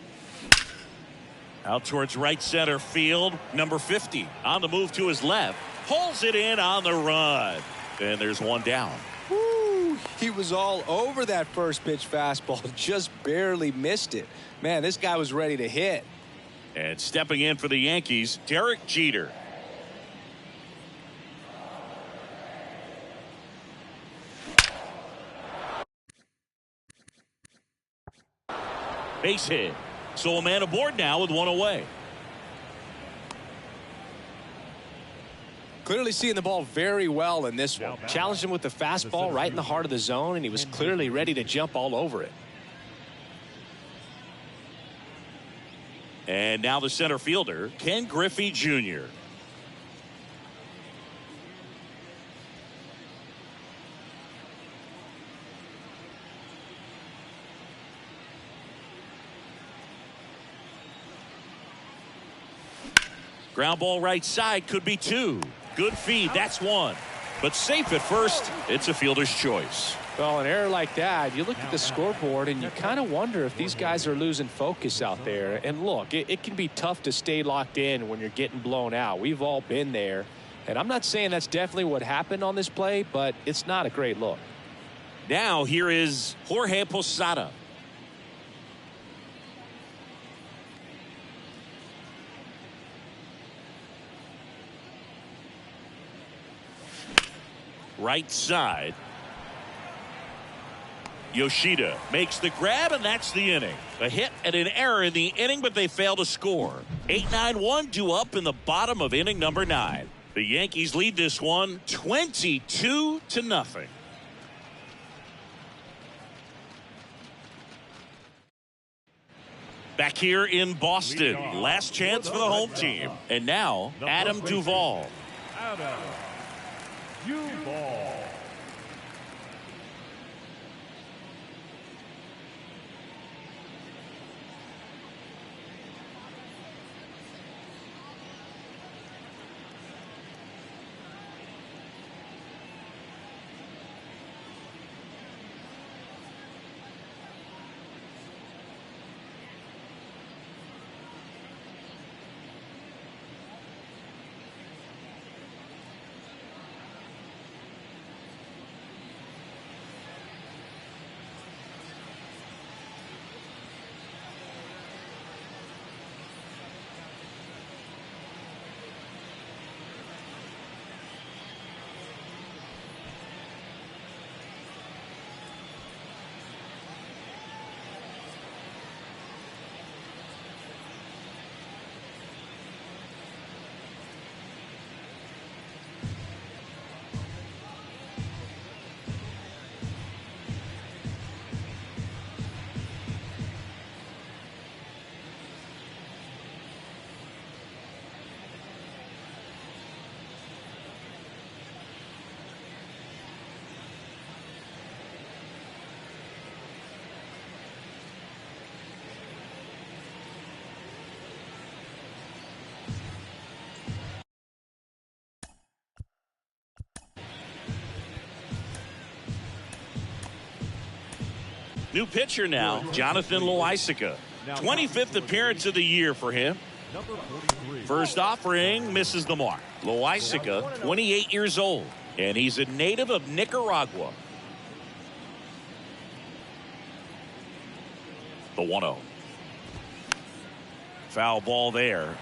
Out towards right center field. Number 50 on the move to his left. Pulls it in on the run. And there's one down. Woo, he was all over that first pitch fastball. Just barely missed it. Man, this guy was ready to hit. And stepping in for the Yankees, Derek Jeter. Base hit. So a man aboard now with one away. Clearly seeing the ball very well in this one. Challenged him with the fastball right in the heart of the zone, and he was clearly ready to jump all over it. And now the center fielder, Ken Griffey Jr. Ground ball right side, could be 2. Good feed, that's 1. But safe at first, it's a fielder's choice. Well, an error like that, you look at the scoreboard and you kind of wonder if these guys are losing focus out there. And look, it can be tough to stay locked in when you're getting blown out. We've all been there. And I'm not saying that's definitely what happened on this play, but it's not a great look. Now here is Jorge Posada. Right side. Yoshida makes the grab, and that's the inning. A hit and an error in the inning, but they fail to score. 8-9-1 due up in the bottom of inning number 9. The Yankees lead this one 22-0. Back here in Boston, last chance for the home team. And now, Adam Duvall. Adam Duvall. New pitcher now, Jonathan Loaisiga. 25th appearance of the year for him. Number 43. First offering misses the mark. Loaisiga, 28 years old, and he's a native of Nicaragua. The 1-0. Foul ball there.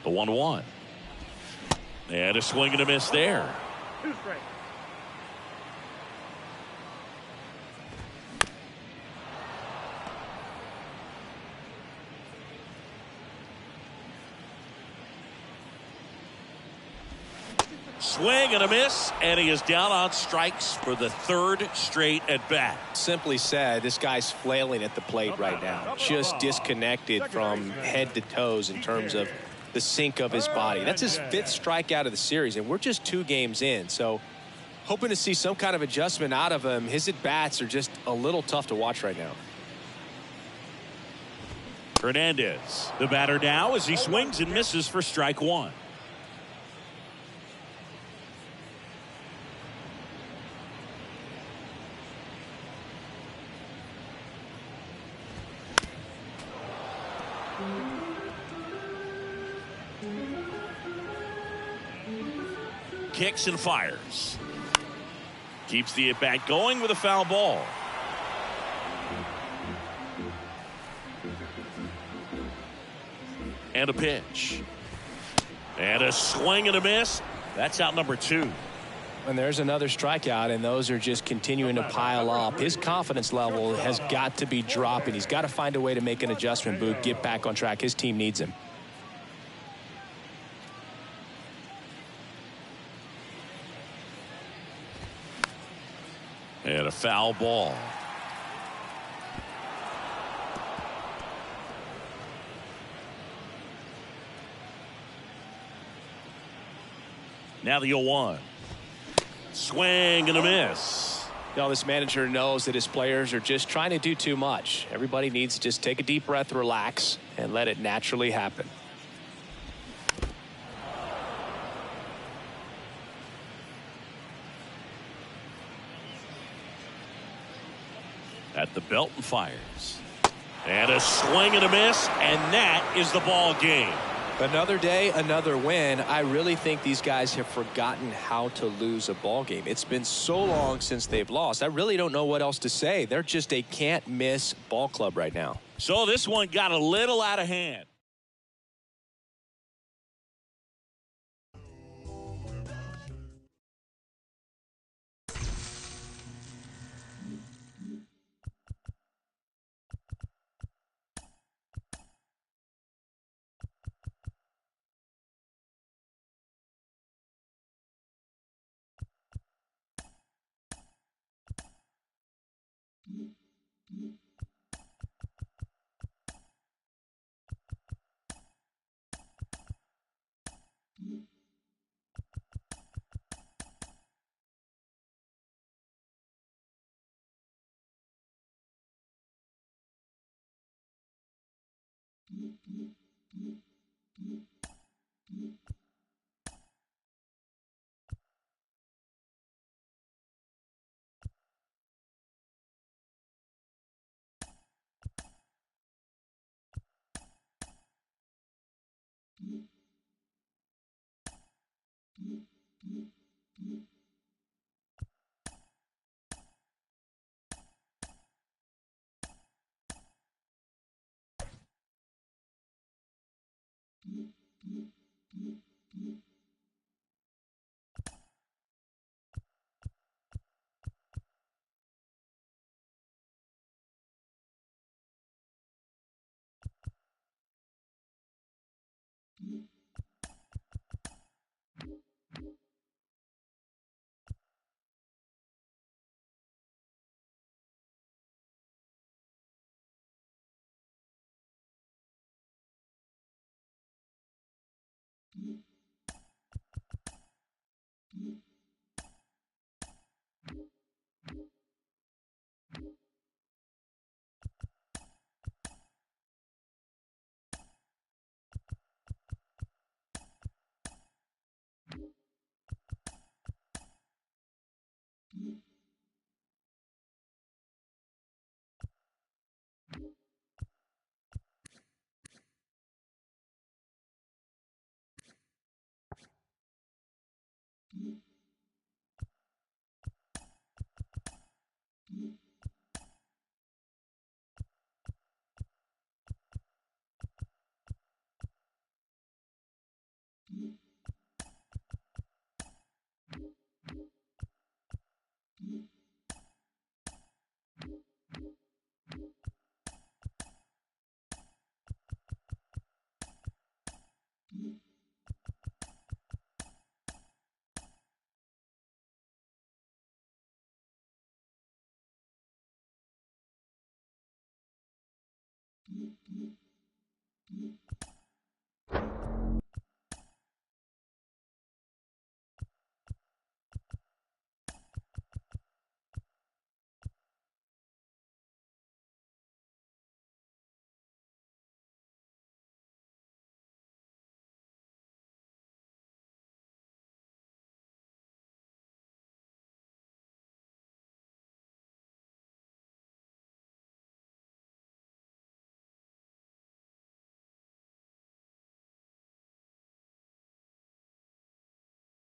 The 1-1. And a swing and a miss there. 2 straight. Swing and a miss, and he is down on strikes for the 3rd straight at bat. Simply said, this guy's flailing at the plate right now. Just disconnected from head to toes in terms of the sink of his body. That's his 5th strikeout of the series, and we're just 2 games in. So hoping to see some kind of adjustment out of him. His at-bats are just a little tough to watch right now. Hernandez, the batter now, as he swings and misses for strike 1. Kicks and fires. Keeps the at bat going with a foul ball. And a pitch. And a swing and a miss. That's out number 2. And there's another strikeout, and those are just continuing to pile up. His confidence level has got to be dropping. He's got to find a way to make an adjustment, Boog, get back on track. His team needs him. And a foul ball. Now the 0-1. Swing and a miss. You know, this manager knows that his players are just trying to do too much. Everybody needs to just take a deep breath, relax, and let it naturally happen. At the belt and fires. And a swing and a miss, and that is the ball game. Another day, another win. I really think these guys have forgotten how to lose a ball game. It's been so long since they've lost. I really don't know what else to say. They're just a can't miss ball club right now. So this one got a little out of hand.